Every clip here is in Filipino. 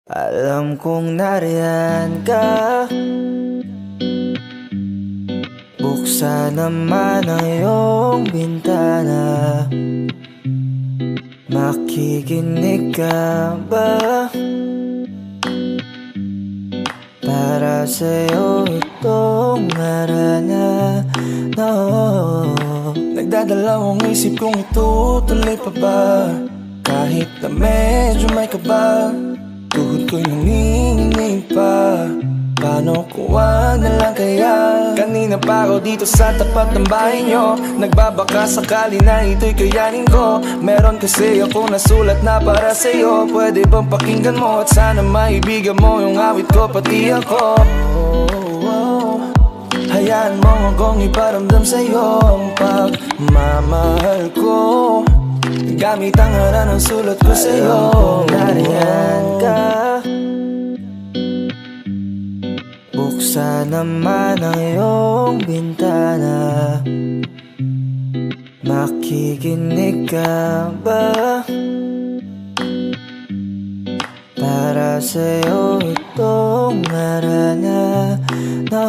Alam kong nariyan ka. Buksan naman ang iyong bintana. Makikinig ka ba? Para sa'yo itong arana. No. Nagdadalawang isip kong itutuloy pa ba? Kahit na medyo may kaba, tuhod ko'y nanginginig pa. Paano kung wag na lang kaya? Kanina pa ako dito sa tapat ng bahay nyo, nagbabaka sakali na ito'y kayanin ko. Meron kasi ako nasulat na para sa'yo. Pwede bang pakinggan mo at sana maibigan mo yung awit ko pati ako. Hayaan mo akong iparamdam sa'yo ang pagmamahal ko, gamit ang hara ng sulat ko sa'yo. Alam kong nariyan ka. Buksan naman ang iyong bintana. Makikinig ka ba? Para sa'yo itong arana. No.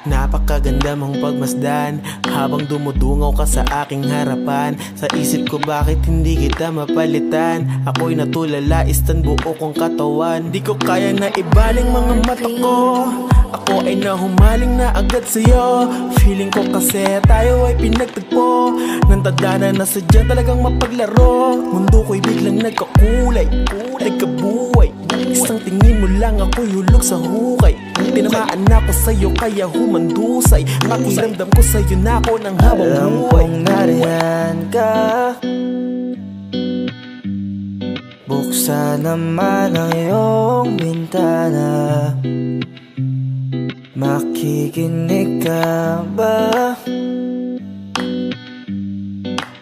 Napakaganda mong pagmasdan habang dumudungaw ka sa aking harapan. Sa isip ko bakit hindi kita mapalitan. Ako'y natulala, istan buo kong katawan. Di ko kaya na ibaling mga mata ko. Ako ay nahumaling na agad sa'yo. Feeling ko kasi tayo ay pinagtagpo. Nantadana na sadya talagang mapaglaro. Mundo ko'y biglang nagkakulay, nagkabuhay. Isang tingin mo lang ako'y hulog sa hukay. Tinamaan ako sa'yo kaya humandusay. Pakiramdam ko sa'yo na ako ng habang Alam buhay. kong nariyan ka. Buksan naman ang iyong bintana. Makikinig ka ba?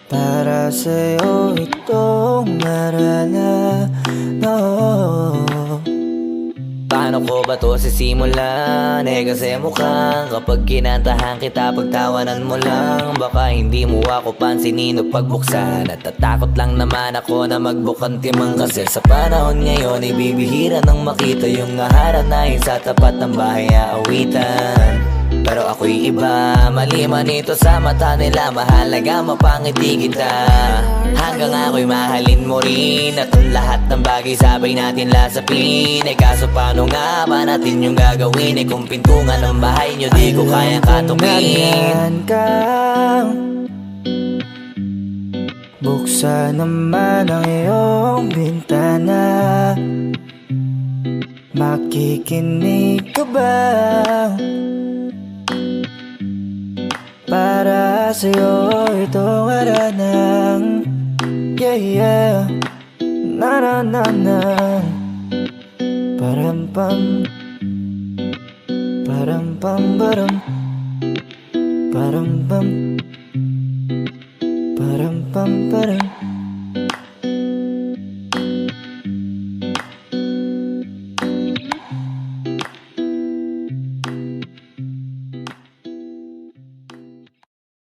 Para sa'yo itong arana. No. Paano ko ba to sisimulan? Kasi mukhang kapag kinantahan kita, pagtawanan mo lang. Baka hindi mo ako pansinin o pagbuksan. At tatakot lang naman ako na magbukang timang. Kasi sa panahon ngayon ay bibihira nang makita yung naharanahin sa tapat ng bahay aawitan. Pero ako'y iba, mali man ito sa mata nila. Mahalaga mapangiti kita, hanggang ako'y mahalin mo rin. At ang lahat ng bagay sabay natin lasapin. Kaso paano nga ba natin yung gagawin? Kung pintungan ng bahay nyo di ko kaya katukin. Buksan naman ang iyong bintana. Makikinig ka ba? Para sa'yo itong aranang. Yeah, yeah. Na na na na. Param pam. Param pam param. Param pam. Param pam param.